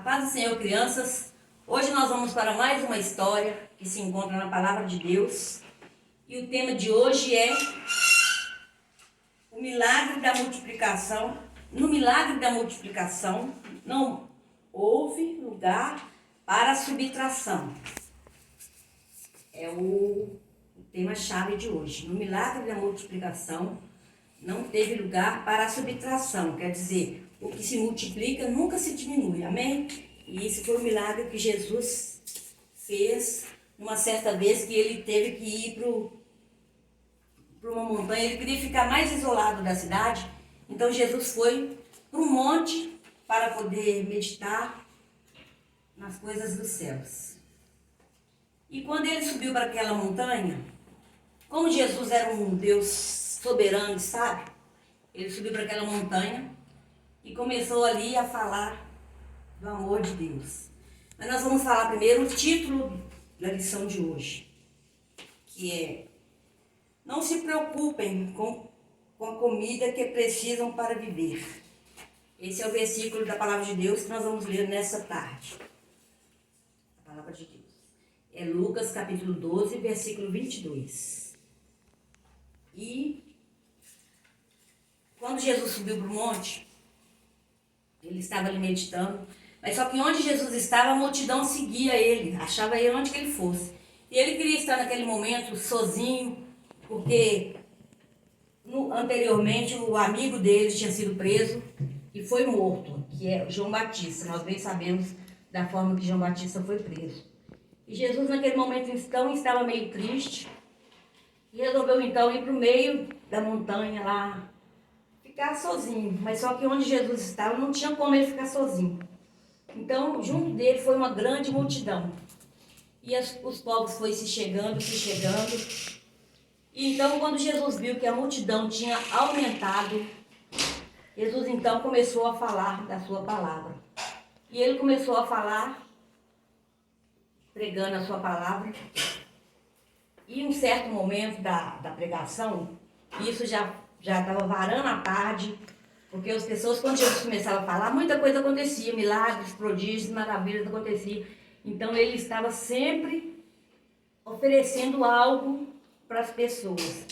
A paz do Senhor, crianças. Hoje nós vamos para mais uma história que se encontra na Palavra de Deus. E o tema de hoje é o milagre da multiplicação. No milagre da multiplicação não houve lugar para subtração. É o tema-chave de hoje. No milagre da multiplicação não teve lugar para a subtração. Quer dizer, o que se multiplica nunca se diminui, amém? E esse foi o milagre que Jesus fez uma certa vez que ele teve que ir para uma montanha. Ele queria ficar mais isolado da cidade, então Jesus foi para um monte para poder meditar nas coisas dos céus. E quando ele subiu para aquela montanha, como Jesus era um Deus soberano, sabe? Ele subiu para aquela montanha e começou ali a falar do amor de Deus. Mas nós vamos falar primeiro o título da lição de hoje, que é: não se preocupem com a comida que precisam para viver. Esse é o versículo da Palavra de Deus que nós vamos ler nessa tarde. A Palavra de Deus é Lucas capítulo 12, versículo 22. E quando Jesus subiu para o monte, ele estava ali meditando, mas só que onde Jesus estava, a multidão seguia ele, achava ele onde que ele fosse. E ele queria estar naquele momento sozinho, porque anteriormente o amigo dele tinha sido preso e foi morto, que é João Batista. Nós bem sabemos da forma que João Batista foi preso. E Jesus naquele momento então estava meio triste e resolveu então ir para o meio da montanha lá, ficar sozinho. Mas só que onde Jesus estava não tinha como ele ficar sozinho. Então junto dele foi uma grande multidão. E os povos foram se chegando. E então quando Jesus viu que a multidão tinha aumentado, Jesus então começou a falar da sua palavra. E ele começou a falar, pregando a sua palavra. E em um certo momento da pregação, isso já estava varando a tarde, porque as pessoas, quando Jesus começava a falar, muita coisa acontecia, milagres, prodígios, maravilhas aconteciam. Então ele estava sempre oferecendo algo para as pessoas.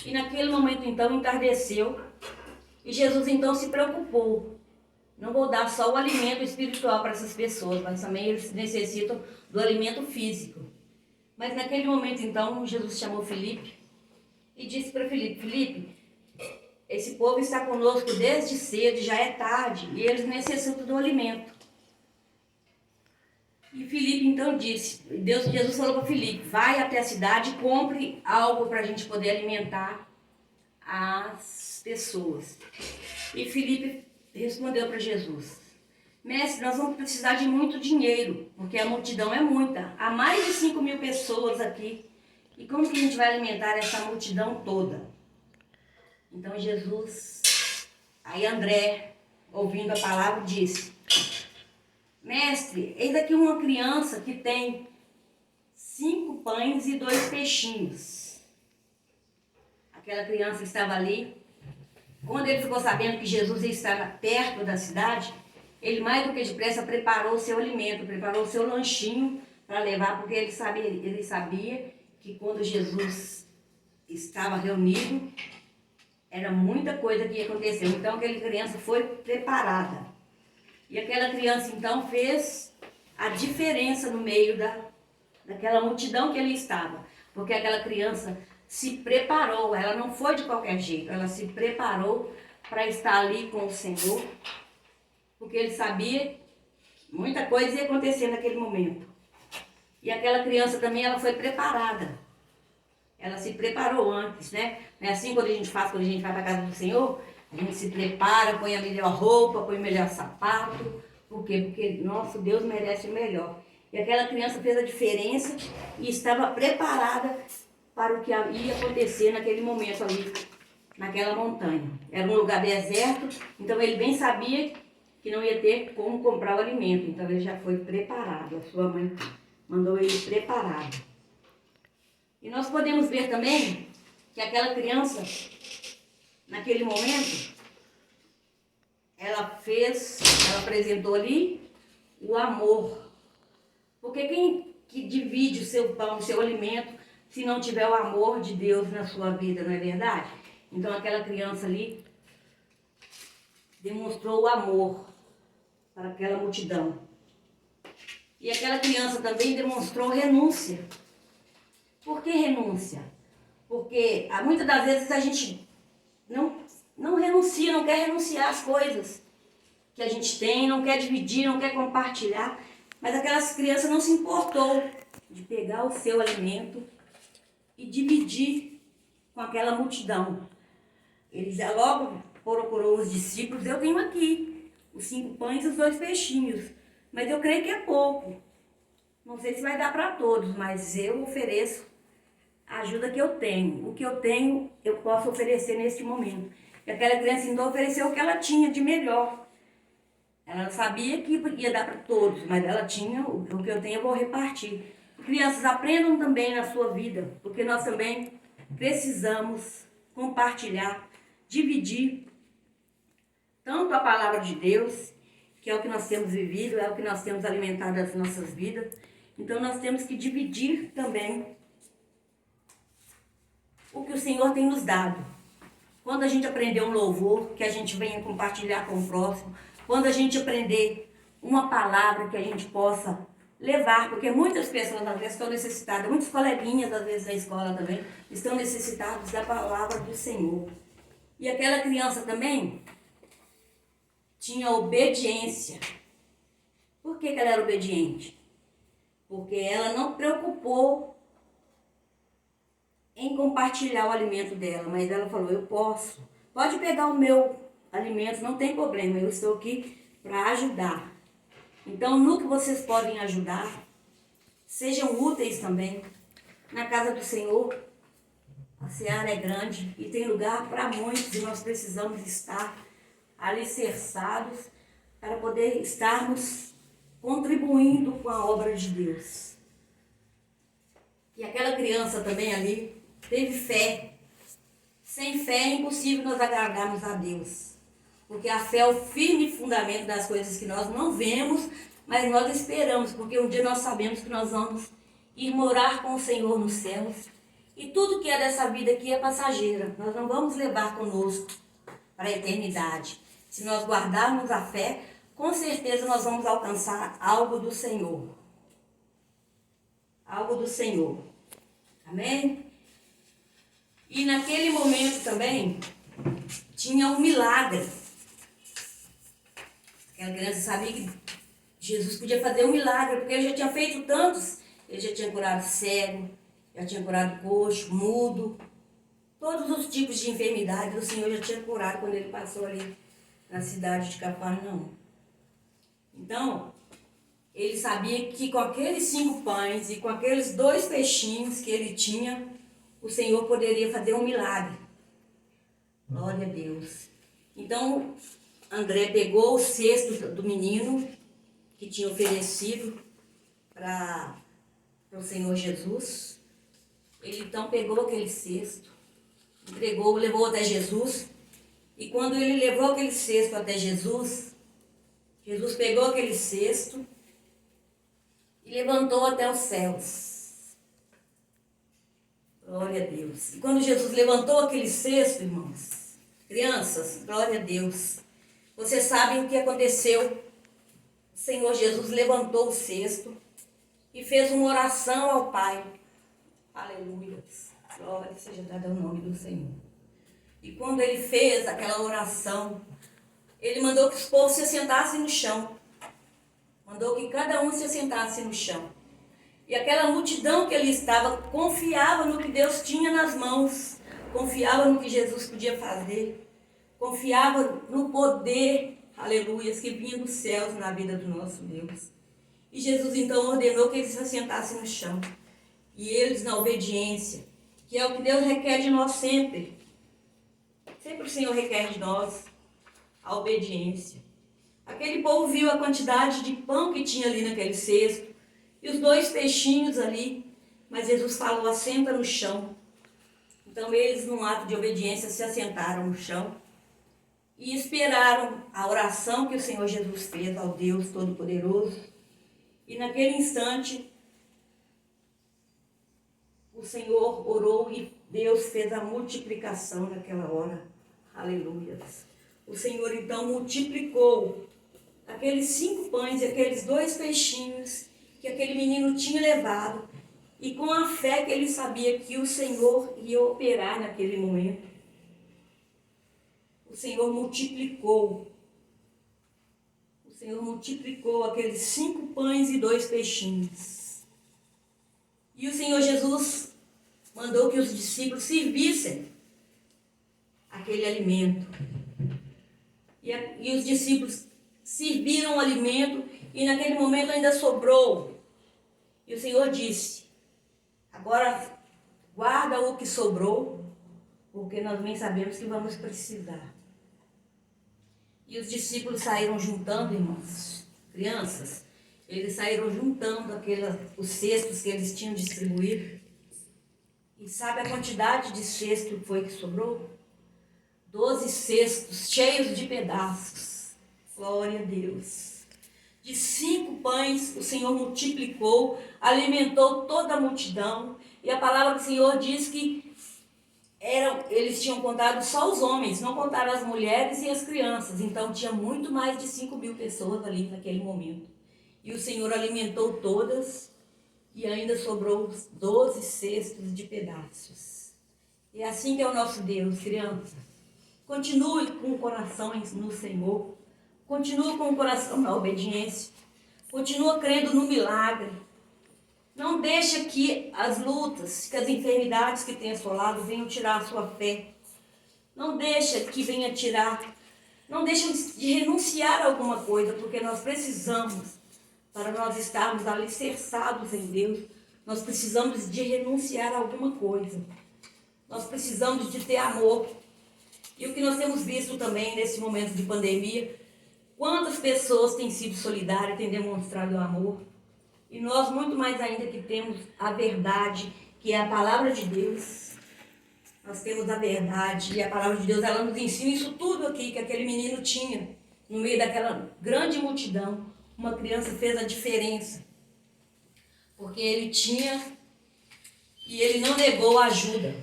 E naquele momento então entardeceu, e Jesus então se preocupou. Não vou dar só o alimento espiritual para essas pessoas, mas também eles necessitam do alimento físico. Mas naquele momento então Jesus chamou Filipe e disse para Filipe: Filipe, esse povo está conosco desde cedo, já é tarde, e eles necessitam do alimento. E Filipe então disse, Jesus falou para Filipe: vai até a cidade e compre algo para a gente poder alimentar as pessoas. E Filipe respondeu para Jesus: mestre, nós vamos precisar de muito dinheiro, porque a multidão é muita. Há mais de 5.000 pessoas aqui. E como que a gente vai alimentar essa multidão toda? Então Jesus, aí André, ouvindo a palavra, disse: mestre, eis aqui uma criança que tem 5 pães e 2 peixinhos. Aquela criança estava ali. Quando ele ficou sabendo que Jesus estava perto da cidade, ele mais do que depressa preparou o seu alimento, preparou o seu lanchinho para levar, porque ele sabia que quando Jesus estava reunido, era muita coisa que ia acontecer. Então aquela criança foi preparada. E aquela criança então fez a diferença no meio daquela multidão que ele estava. Porque aquela criança se preparou, ela não foi de qualquer jeito, ela se preparou para estar ali com o Senhor, porque ele sabia que muita coisa ia acontecer naquele momento. E aquela criança também, ela foi preparada. Ela se preparou antes, né? Não é assim quando a gente vai para a casa do Senhor, a gente se prepara, põe a melhor roupa, põe o melhor sapato. Por quê? Porque nosso Deus merece o melhor. E aquela criança fez a diferença e estava preparada para o que ia acontecer naquele momento ali, naquela montanha. Era um lugar deserto, então ele bem sabia que não ia ter como comprar o alimento. Então ele já foi preparado, a sua mãe mandou ele preparado. E nós podemos ver também que aquela criança, naquele momento, ela apresentou ali o amor. Porque quem que divide o seu pão, o seu alimento, se não tiver o amor de Deus na sua vida, não é verdade? Então aquela criança ali demonstrou o amor para aquela multidão. E aquela criança também demonstrou renúncia. Por que renúncia? Porque muitas das vezes a gente não renuncia, não quer renunciar às coisas que a gente tem, não quer dividir, não quer compartilhar. Mas aquelas crianças não se importou de pegar o seu alimento e dividir com aquela multidão. Eles logo procurou os discípulos: eu tenho aqui os 5 pães e os 2 peixinhos, mas eu creio que é pouco. Não sei se vai dar para todos, mas eu ofereço a ajuda que eu tenho. O que eu tenho, eu posso oferecer neste momento. E aquela criança então ofereceu o que ela tinha de melhor. Ela sabia que ia dar para todos, mas ela tinha o que eu tenho, eu vou repartir. Crianças, aprendam também na sua vida, porque nós também precisamos compartilhar, dividir tanto a palavra de Deus, que é o que nós temos vivido, é o que nós temos alimentado as nossas vidas. Então nós temos que dividir também o que o Senhor tem nos dado. Quando a gente aprender um louvor, que a gente venha compartilhar com o próximo. Quando a gente aprender uma palavra que a gente possa levar, porque muitas pessoas às vezes estão necessitadas, muitos coleguinhas às vezes da escola também, estão necessitados da palavra do Senhor. E aquela criança também tinha obediência. Por que ela era obediente? Porque ela não preocupou em compartilhar o alimento dela, mas ela falou: eu posso, pode pegar o meu alimento, não tem problema, eu estou aqui para ajudar. Então, no que vocês podem ajudar, sejam úteis também. Na casa do Senhor, a seara é grande e tem lugar para muitos, e nós precisamos estar alicerçados para poder estarmos contribuindo com a obra de Deus. E aquela criança também ali teve fé. Sem fé é impossível nós agradarmos a Deus. Porque a fé é o firme fundamento das coisas que nós não vemos, mas nós esperamos. Porque um dia nós sabemos que nós vamos ir morar com o Senhor nos céus. E tudo que é dessa vida aqui é passageira. Nós não vamos levar conosco para a eternidade. Se nós guardarmos a fé, com certeza nós vamos alcançar algo do Senhor. Algo do Senhor. Amém? E naquele momento também tinha um milagre. Aquela criança sabia que Jesus podia fazer um milagre, porque ele já tinha feito tantos. Ele já tinha curado cego, já tinha curado coxo, mudo. Todos os tipos de enfermidades o Senhor já tinha curado quando ele passou ali na cidade de Cafarnaum. Então, ele sabia que com aqueles 5 pães e com aqueles 2 peixinhos que ele tinha, o Senhor poderia fazer um milagre. Glória a Deus. Então, André pegou o cesto do menino que tinha oferecido para o Senhor Jesus. Ele então pegou aquele cesto, entregou, levou até Jesus. E quando ele levou aquele cesto até Jesus, Jesus pegou aquele cesto e levantou até os céus. Glória a Deus. E quando Jesus levantou aquele cesto, irmãos, crianças, glória a Deus. Vocês sabem o que aconteceu? O Senhor Jesus levantou o cesto e fez uma oração ao Pai. Aleluia. Glória seja dada ao nome do Senhor. E quando ele fez aquela oração, ele mandou que os povos se assentassem no chão. Mandou que cada um se assentasse no chão. E aquela multidão que ali estava confiava no que Deus tinha nas mãos. Confiava no que Jesus podia fazer. Confiava no poder, aleluia, que vinha dos céus na vida do nosso Deus. E Jesus então ordenou que eles se assentassem no chão. E eles na obediência, que é o que Deus requer de nós sempre. Sempre o Senhor requer de nós a obediência. Aquele povo viu a quantidade de pão que tinha ali naquele cesto e os 2 peixinhos ali, mas Jesus falou: assenta no chão. Então eles, num ato de obediência, se assentaram no chão e esperaram a oração que o Senhor Jesus fez ao Deus Todo-Poderoso. E naquele instante, o Senhor orou e Deus fez a multiplicação naquela hora. Aleluia. O Senhor então multiplicou aqueles 5 pães e aqueles 2 peixinhos que aquele menino tinha levado. E com a fé que ele sabia que o Senhor ia operar naquele momento, o Senhor multiplicou. O Senhor multiplicou aqueles 5 pães e 2 peixinhos. E o Senhor Jesus mandou que os discípulos servissem aquele alimento. E os discípulos serviram o alimento e naquele momento ainda sobrou. E o Senhor disse: agora guarda o que sobrou, porque nós nem sabemos que vamos precisar. E os discípulos saíram juntando, irmãos, crianças, eles saíram juntando os cestos que eles tinham distribuído. E sabe a quantidade de cesto que foi que sobrou? 12 cestos cheios de pedaços. Glória a Deus. De 5 pães o Senhor multiplicou, alimentou toda a multidão. E a palavra do Senhor diz que eles tinham contado só os homens, não contaram as mulheres e as crianças. Então tinha muito mais de 5.000 pessoas ali naquele momento. E o Senhor alimentou todas e ainda sobrou 12 cestos de pedaços. E é assim que é o nosso Deus, criança. Continue com o coração no Senhor. Continue com o coração na obediência. Continua crendo no milagre. Não deixa que as lutas, que as enfermidades que tem assolado venham tirar a sua fé. Não deixa que venha tirar. Não deixa de renunciar a alguma coisa, porque nós precisamos, para nós estarmos alicerçados em Deus, nós precisamos de renunciar a alguma coisa. Nós precisamos de ter amor. E o que nós temos visto também nesse momento de pandemia, quantas pessoas têm sido solidárias, têm demonstrado amor. E nós, muito mais ainda que temos a verdade, que é a palavra de Deus. Nós temos a verdade e a palavra de Deus, ela nos ensina isso tudo aqui que aquele menino tinha. No meio daquela grande multidão, uma criança fez a diferença. Porque ele tinha e ele não negou a ajuda.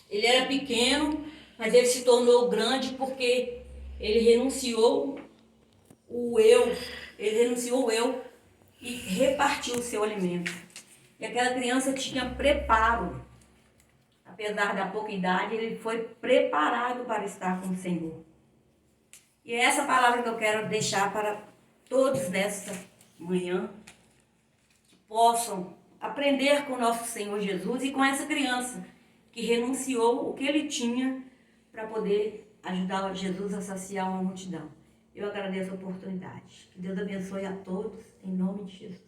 Ele era pequeno, mas ele se tornou grande porque ele renunciou o eu e repartiu o seu alimento. E aquela criança tinha preparo. Apesar da pouca idade, ele foi preparado para estar com o Senhor. E é essa palavra que eu quero deixar para todos nesta manhã, que possam aprender com o nosso Senhor Jesus e com essa criança que renunciou o que ele tinha para poder ajudar Jesus a saciar uma multidão. Eu agradeço a oportunidade. Que Deus abençoe a todos, em nome de Jesus.